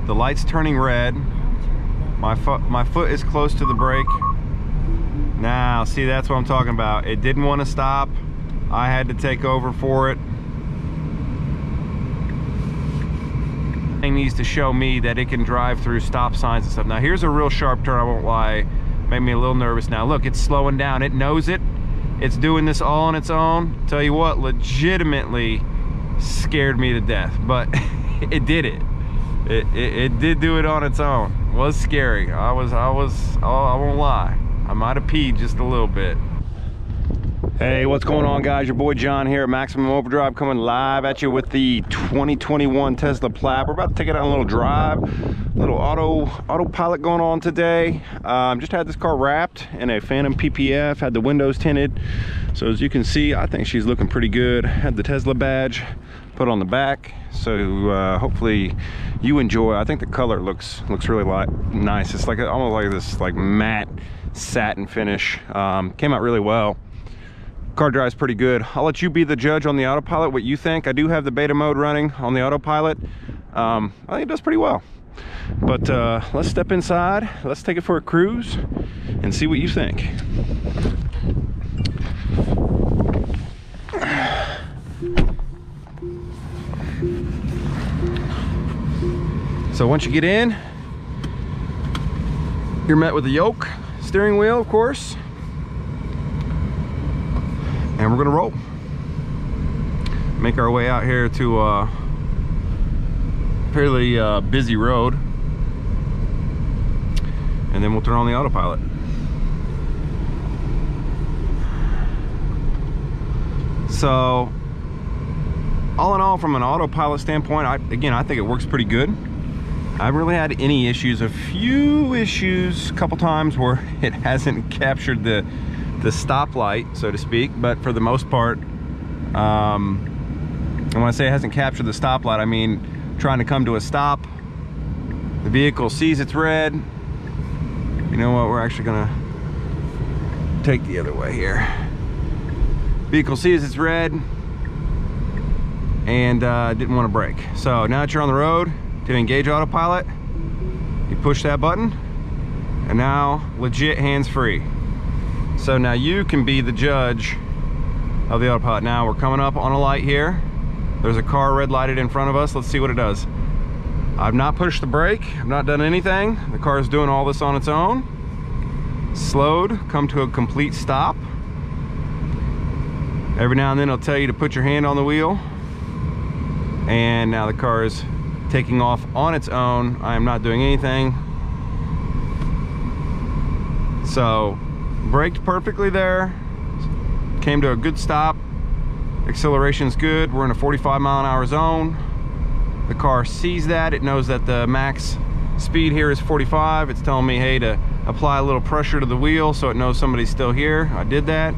The light's turning red. My foot is close to the brake. Now, see, that's what I'm talking about. It didn't want to stop. I had to take over for it. It needs to show me that it can drive through stop signs and stuff. Now, here's a real sharp turn, I won't lie. Made me a little nervous. Now, look, it's slowing down. It knows it. It's doing this all on its own. Tell you what, legitimately scared me to death, but it did it. It did do it on its own. It was scary. I won't lie. I might have peed just a little bit. Hey, what's going on, guys? Your boy John here at Maximum Overdrive, coming live at you with the 2021 Tesla Plaid. We're about to take it on a little drive, a little autopilot going on today. Just had this car wrapped in a Phantom PPF, had the windows tinted. So as you can see, I think she's looking pretty good. Had the Tesla badge put on the back, so hopefully you enjoy. I think the color looks really nice. It's like almost like this matte satin finish. Came out really well. Car drives pretty good. I'll let you be the judge on the autopilot, what you think. I do have the beta mode running on the autopilot. I think it does pretty well. But let's step inside, let's take it for a cruise and see what you think. So once you get in, you're met with a yoke, steering wheel, of course. And we're gonna roll. Make our way out here to a fairly busy road. And then we'll turn on the autopilot. So, all in all, from an autopilot standpoint, I think it works pretty good. I haven't really had any issues. A few issues, a couple times where it hasn't captured the stoplight, so to speak, but for the most part, and when I say it hasn't captured the stoplight, I mean trying to come to a stop, the vehicle sees it's red. You know what, we're actually gonna take the other way here. Vehicle sees it's red and didn't want to brake. So now that you're on the road, to engage autopilot, you push that button, and now legit hands-free. So now you can be the judge of the autopilot. Now we're coming up on a light here. There's a car red lighted in front of us. Let's see what it does. I've not pushed the brake. I've not done anything. The car is doing all this on its own. Slowed, come to a complete stop. Every now and then it'll tell you to put your hand on the wheel. And now the car is taking off on its own. I am not doing anything. So, braked perfectly there, came to a good stop, acceleration's good, we're in a 45-mile-an-hour zone. The car sees that, it knows that the max speed here is 45. It's telling me, hey, to apply a little pressure to the wheel so it knows somebody's still here. I did that.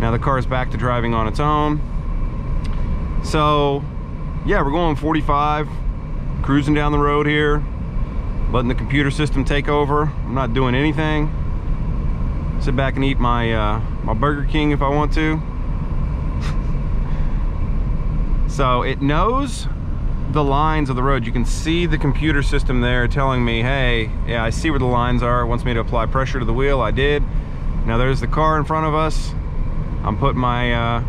Now the car is back to driving on its own. So yeah, we're going 45, cruising down the road here, letting the computer system take over. I'm not doing anything. Sit back and eat my my Burger King if I want to. So it knows the lines of the road. You can see the computer system there telling me, hey, yeah, I see where the lines are. It wants me to apply pressure to the wheel. I did. Now there's the car in front of us. I'm putting my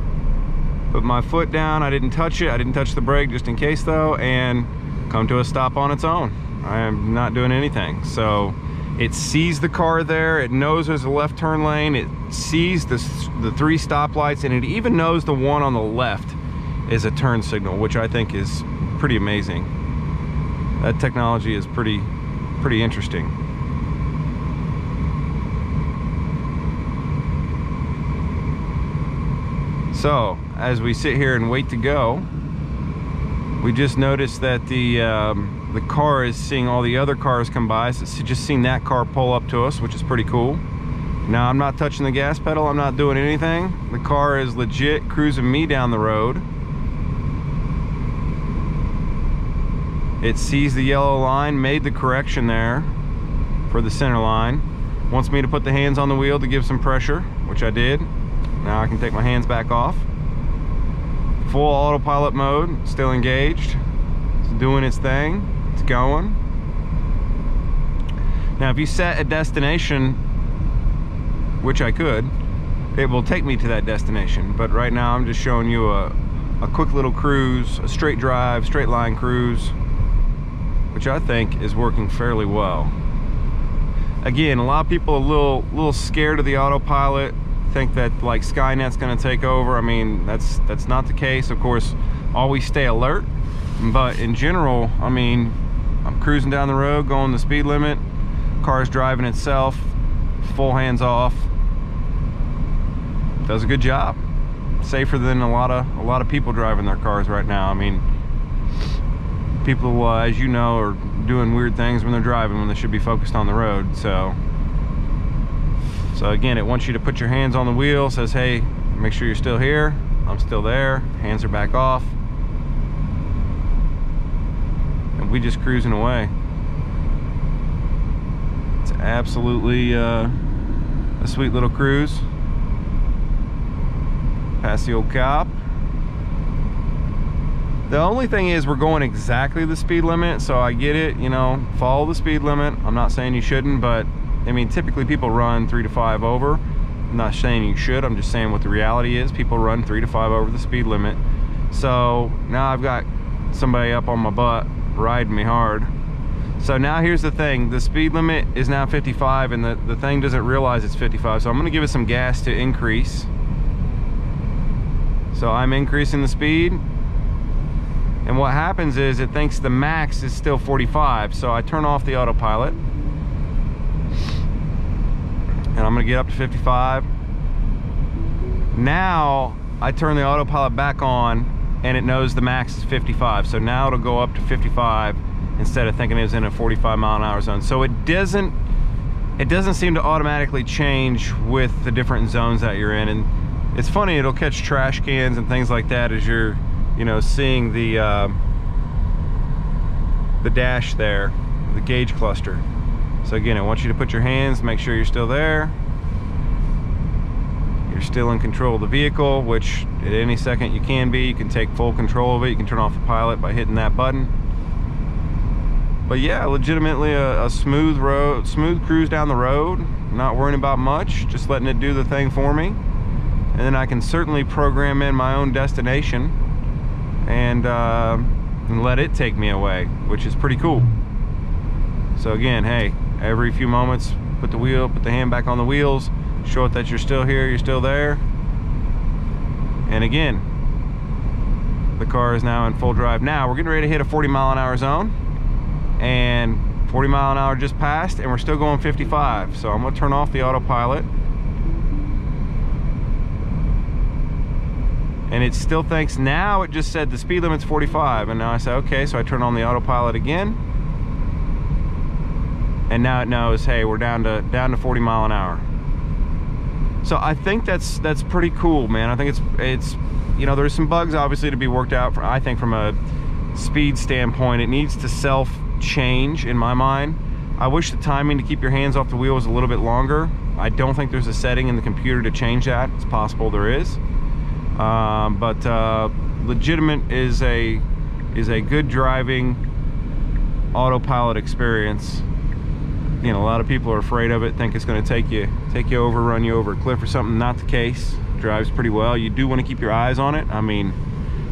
foot down. I didn't touch it. I didn't touch the brake just in case though, and come to a stop on its own. I am not doing anything. So it sees the car there, it knows there's a left turn lane, it sees the 3 stoplights, and it even knows the one on the left is a turn signal, which I think is pretty amazing. That technology is pretty interesting. So, as we sit here and wait to go, we just noticed that the car is seeing all the other cars come by. So it's just seen that car pull up to us, which is pretty cool. Now I'm not touching the gas pedal, I'm not doing anything. The car is legit cruising me down the road. It sees the yellow line, made the correction there for the center line. Wants me to put the hands on the wheel to give some pressure, which I did. Now I can take my hands back off. Full autopilot mode, still engaged. It's doing its thing. It's going. Now, if you set a destination, which I could, it will take me to that destination. But right now, I'm just showing you a quick little cruise, a straight drive, straight line cruise, which I think is working fairly well. Again, a lot of people are a little scared of the autopilot, think that like Skynet's going to take over. I mean, that's not the case. Of course, always stay alert, but in general, I mean, I'm cruising down the road, going the speed limit, car's driving itself, full hands off, does a good job. Safer than a lot of people driving their cars right now. I mean, people, as you know, are doing weird things when they're driving when they should be focused on the road. So again, it wants you to put your hands on the wheel, says, hey, make sure you're still here. I'm still there. Hands are back off. And we just cruising away. It's absolutely a sweet little cruise. Past the old cop. The only thing is we're going exactly the speed limit, so I get it, you know, follow the speed limit. I'm not saying you shouldn't, but I mean, typically people run 3 to 5 over. I'm not saying you should, I'm just saying what the reality is. People run 3 to 5 over the speed limit. So now I've got somebody up on my butt riding me hard. So now here's the thing, the speed limit is now 55 and the thing doesn't realize it's 55. So I'm gonna give it some gas to increase. So I'm increasing the speed. And what happens is it thinks the max is still 45. So I turn off the autopilot. And I'm gonna get up to 55. Now I turn the autopilot back on and it knows the max is 55. So now it'll go up to 55 instead of thinking it was in a 45-mile-an-hour zone. So it doesn't seem to automatically change with the different zones that you're in. And it's funny, it'll catch trash cans and things like that as you're, you know, seeing the dash there, the gauge cluster. So again, I want you to put your hands, make sure you're still there. You're still in control of the vehicle, which at any second you can be. You can take full control of it. You can turn off the pilot by hitting that button. But yeah, legitimately a smooth cruise down the road. Not worrying about much, just letting it do the thing for me. And then I can certainly program in my own destination and let it take me away, which is pretty cool. So again, hey, every few moments, put the hand back on the wheels, show it that you're still here, you're still there. And again, the car is now in full drive. Now we're getting ready to hit a 40-mile-an-hour zone, and 40-mile-an-hour just passed, and we're still going 55. So I'm gonna turn off the autopilot. And it still thinks, now it just said the speed limit's 45, and now I say, okay, so I turn on the autopilot again. And now it knows, hey, we're down to 40 mile an hour. So I think that's pretty cool, man. I think it's you know, there's some bugs obviously to be worked out. I think from a speed standpoint, it needs to self-change in my mind. I wish the timing to keep your hands off the wheel was a little bit longer. I don't think there's a setting in the computer to change that. It's possible there is. But legitimate is a good driving autopilot experience. You know, a lot of people are afraid of it, think it's going to take you over, run you over a cliff or something. Not the case. Drives pretty well. You do want to keep your eyes on it. I mean,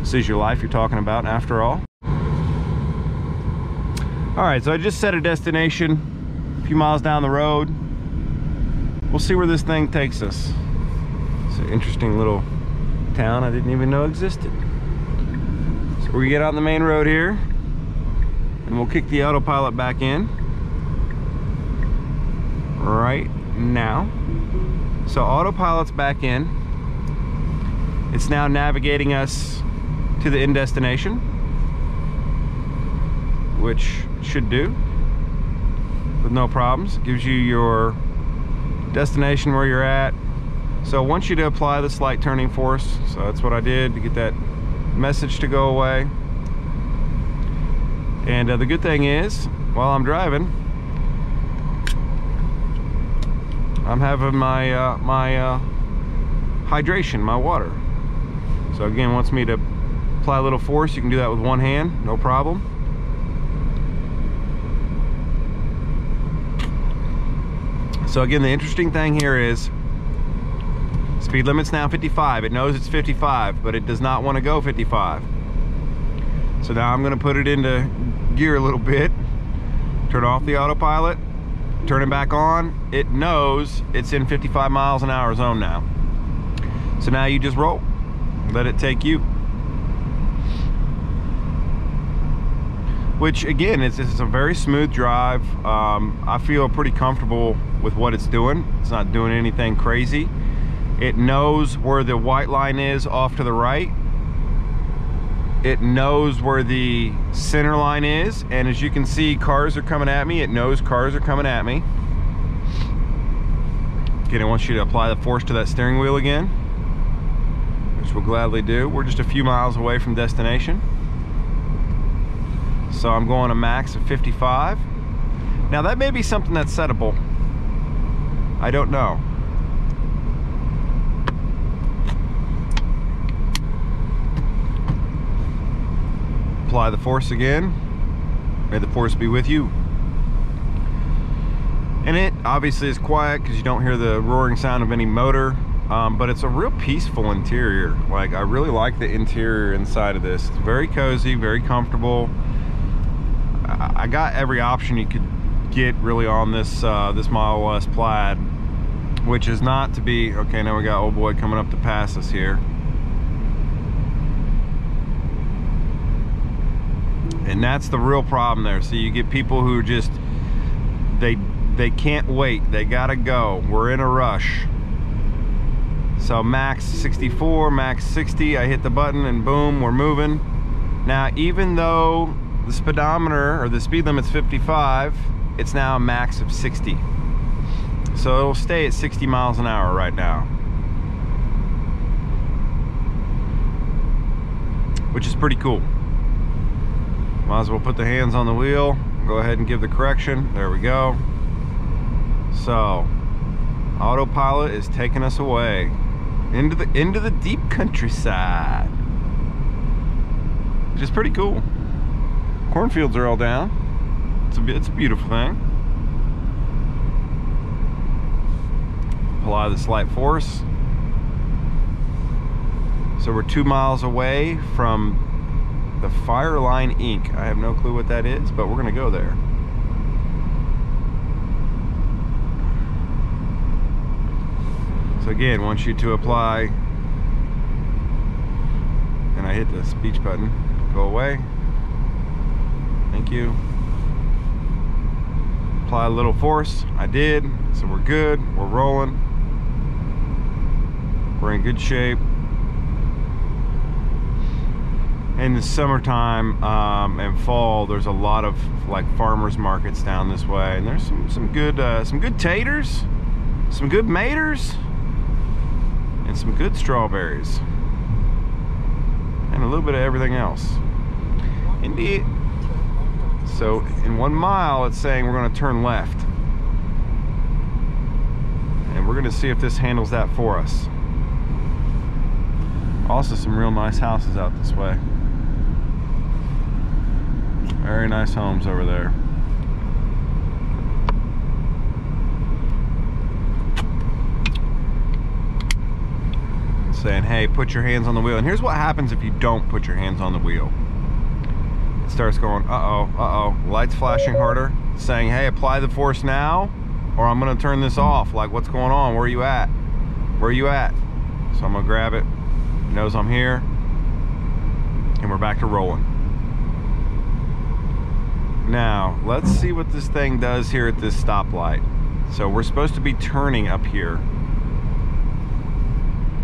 this is your life you're talking about after all. All right, so I just set a destination a few miles down the road. We'll see where this thing takes us. It's an interesting little town I didn't even know existed. So we get on the main road here, and we'll kick the autopilot back in right now. So autopilot's back in. It's now navigating us to the end destination, which should do with no problems. It gives you your destination where you're at. So I want you to apply the slight turning force. So that's what I did to get that message to go away. And the good thing is, while I'm driving, I'm having my hydration, my water. So again, wants me to apply a little force. You can do that with one hand, no problem. So again, the interesting thing here is speed limit's now 55. It knows it's 55, but it does not want to go 55. So now I'm going to put it into gear a little bit, turn off the autopilot, turn it back on. It knows it's in 55 miles an hour zone now. So now you just roll, let it take you. Which again, it's a very smooth drive. I feel pretty comfortable with what it's doing. It's not doing anything crazy. It knows where the white line is off to the right. It knows where the center line is, and as you can see, cars are coming at me. It knows cars are coming at me. Again, I want you to apply the force to that steering wheel again, which we'll gladly do. We're just a few miles away from destination. So I'm going a max of 55. Now that may be something that's settable. I don't know. Apply the force again. May the force be with you. And it obviously is quiet because you don't hear the roaring sound of any motor, but it's a real peaceful interior. Like, I really like the interior inside of this. It's very cozy, very comfortable. I got every option you could get really on this this Model S Plaid, which is not to be, okay, now we got old boy coming up to pass us here. And that's the real problem there. So you get people who just, they can't wait, they gotta go, we're in a rush. So max 64, max 60, I hit the button and boom, we're moving. Now even though the speedometer, or the speed limit's 55, it's now a max of 60. So it'll stay at 60 miles an hour right now, which is pretty cool. Might as well put the hands on the wheel, go ahead and give the correction. There we go. So autopilot is taking us away into the deep countryside, which is pretty cool. Cornfields are all down. It's a beautiful thing. Apply the slight force. So we're 2 miles away from the Fireline Inc. I have no clue what that is, but we're gonna go there. So again, want you to apply, and I hit the speech button, go away. Thank you. Apply a little force. I did. So we're good. We're rolling. We're in good shape. In the summertime and fall, there's a lot of like farmers markets down this way, and there's some good taters, some good maters, and some good strawberries, and a little bit of everything else. Indeed. So in 1 mile, it's saying we're going to turn left, and we're going to see if this handles that for us. Also some real nice houses out this way. Very nice homes over there. Saying, hey, put your hands on the wheel. And here's what happens if you don't put your hands on the wheel. It starts going, uh-oh, lights flashing harder, saying, hey, apply the force now, or I'm gonna turn this off. Like, what's going on? Where are you at? Where are you at? So I'm gonna grab it. It knows I'm here, and we're back to rolling. Now, let's see what this thing does here at this stoplight. So we're supposed to be turning up here.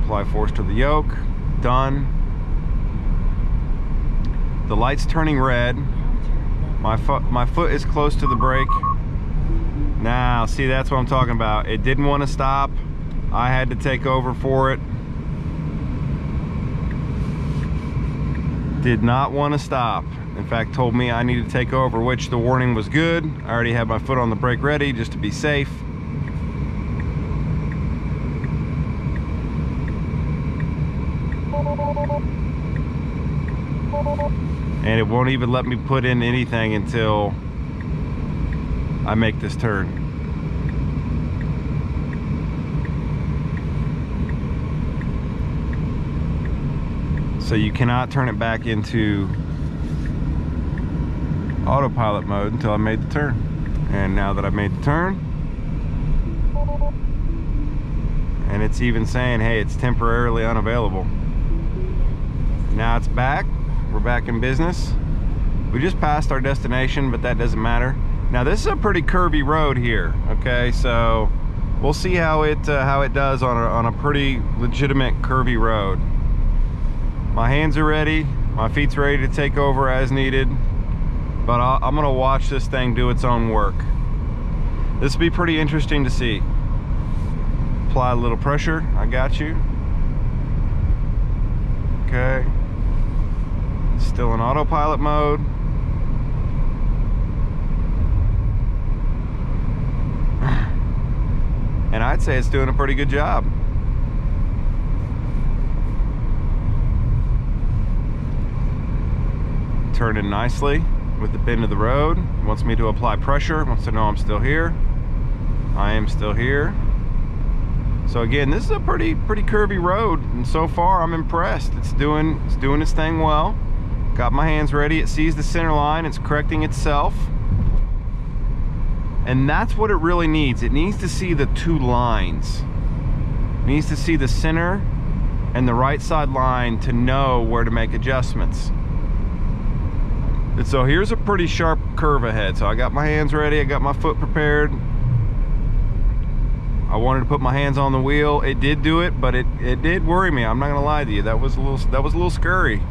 Apply force to the yoke, done. The light's turning red. My foot is close to the brake. Now, see, that's what I'm talking about. It didn't want to stop. I had to take over for it. Did not want to stop. In fact, told me I needed to take over, which the warning was good. I already had my foot on the brake ready just to be safe. And it won't even let me put in anything until I make this turn. So you cannot turn it back into autopilot mode until I made the turn. And now that I've made the turn, and it's even saying, hey, it's temporarily unavailable. Now it's back. We're back in business. We just passed our destination, but that doesn't matter. Now this is a pretty curvy road here, okay? So we'll see how it does on a pretty legitimate curvy road. My hands are ready. My feet's ready to take over as needed. But I'm gonna watch this thing do its own work. This will be pretty interesting to see. Apply a little pressure. I got you. Okay. Still in autopilot mode. And I'd say it's doing a pretty good job. Turning nicely with the bend of the road. It wants me to apply pressure. It wants to know I'm still here. I am still here. So again, this is a pretty curvy road, and so far I'm impressed. It's doing its thing well. Got my hands ready. It sees the center line. It's correcting itself. And that's what it really needs. It needs to see the two lines. It needs to see the center and the right side line to know where to make adjustments. And so here's a pretty sharp curve ahead. So I got my hands ready. I got my foot prepared. I wanted to put my hands on the wheel. It did do it, but it did worry me. I'm not gonna lie to you. That was a little scurry.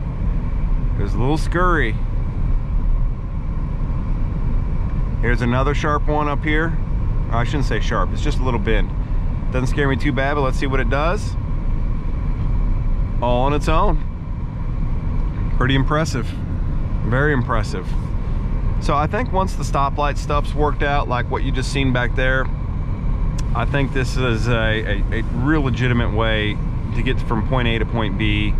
It was a little scurry. Here's another sharp one up here. I shouldn't say sharp, it's just a little bend. Doesn't scare me too bad, but let's see what it does. All on its own. Pretty impressive. Very impressive. So I think once the stoplight stuff's worked out, like what you just seen back there, I think this is a real legitimate way to get from point A to point B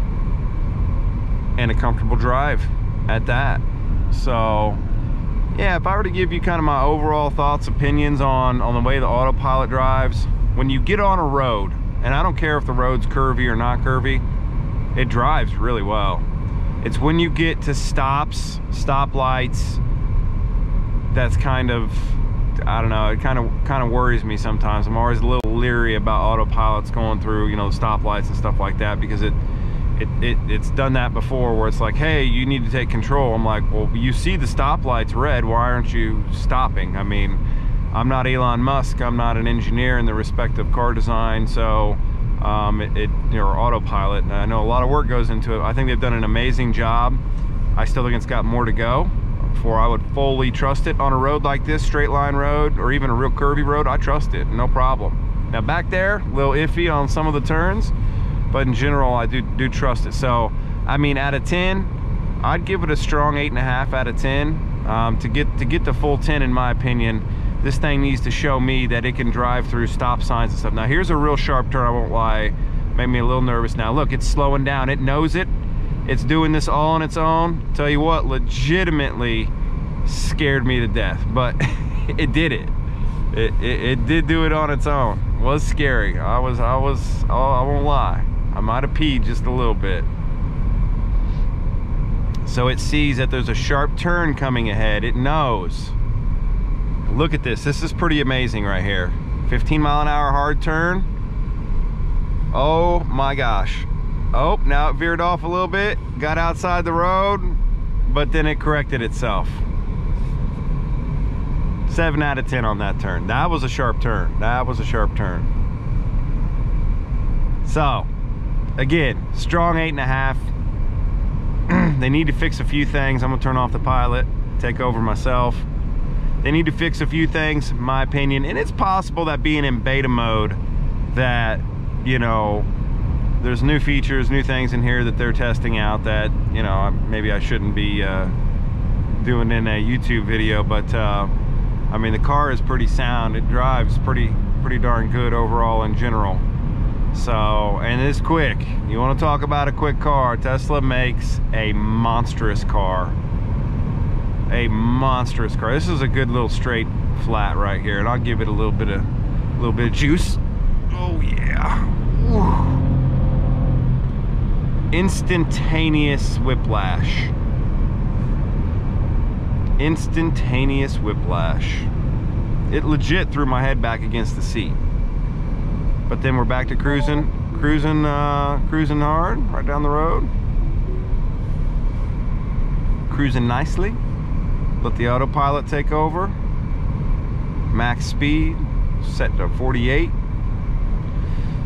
and a comfortable drive at that. So yeah, if I were to give you kind of my overall thoughts, opinions on the way the Autopilot drives, when you get on a road, and I don't care if the road's curvy or not curvy, it drives really well. It's when you get to stoplights, that's kind of, I don't know, it kind of worries me sometimes. I'm always a little leery about autopilots going through, you know, stoplights and stuff like that, because it's done that before where it's like, hey, you need to take control. I'm like, well, you see the stoplights red, why aren't you stopping? I mean, I'm not Elon Musk, I'm not an engineer in the respect of car design, so or autopilot, and I know a lot of work goes into it. I think they've done an amazing job. I still think it's got more to go before I would fully trust it on a road like this, straight line road, or even a real curvy road. I trust it, no problem. Now back there, a little iffy on some of the turns, but in general, I do trust it. So, I mean, out of 10, I'd give it a strong 8.5 out of 10. To get the full 10, in my opinion, this thing needs to show me that it can drive through stop signs and stuff. Now, here's a real sharp turn, I won't lie. Made me a little nervous. Now, look, it's slowing down. It knows it. It's doing this all on its own. Tell you what, legitimately scared me to death, but it did it. It did do it on its own. It was scary. I won't lie. I might have peed just a little bit. So it sees that there's a sharp turn coming ahead. It knows. Look at this. This is pretty amazing right here. 15-mile-an-hour hard turn. Oh my gosh. Oh, now it veered off a little bit, got outside the road, but then it corrected itself. 7 out of 10 on that turn. That was a sharp turn. That was a sharp turn. So, again, strong 8.5. They need to fix a few things. I'm gonna turn off the pilot, take over myself. They need to fix a few things, in my opinion, and it's possible that being in beta mode, that, you know, there's new features, new things in here that they're testing out that, you know, maybe I shouldn't be doing in a YouTube video, but I mean, the car is pretty sound. It drives pretty darn good overall in general. So, and it's quick. You want to talk about a quick car? Tesla makes a monstrous car. A monstrous car. This is a good little straight flat right here, and I'll give it a little bit of juice. Oh yeah. Woo. instantaneous whiplash. Instantaneous whiplash. It legit threw my head back against the seat. But then we're back to cruising hard, right down the road. Cruising nicely. Let the autopilot take over. Max speed set to 48.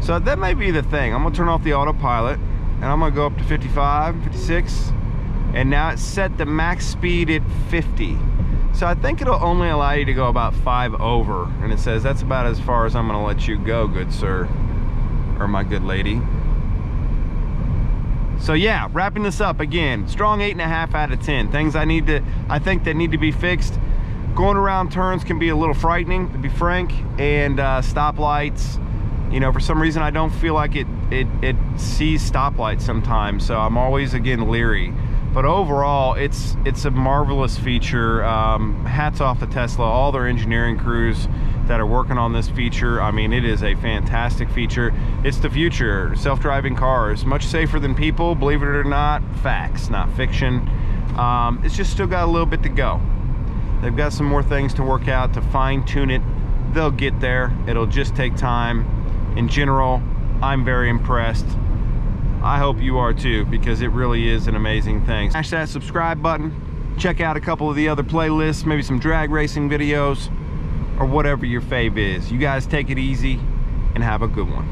So that may be the thing. I'm gonna turn off the autopilot and I'm gonna go up to 55, 56. And now it's set the max speed at 50. So I think it'll only allow you to go about 5 over. And it says that's about as far as I'm gonna let you go, good sir, or my good lady. So yeah, wrapping this up again, strong 8.5 out of 10. Things I think that need to be fixed. Going around turns can be a little frightening, to be frank, and stoplights. You know, for some reason I don't feel like it sees stoplights sometimes, so I'm always again leery. But overall, it's a marvelous feature. Hats off to Tesla, all their engineering crews that are working on this feature. I mean, it is a fantastic feature. It's the future. Self-driving cars, much safer than people, believe it or not. Facts, not fiction. It's just still got a little bit to go. They've got some more things to work out to fine-tune it. They'll get there. It'll just take time. In general, I'm very impressed. I hope you are too, because it really is an amazing thing. Smash that subscribe button. Check out a couple of the other playlists, maybe some drag racing videos, or whatever your fave is. You guys take it easy and have a good one.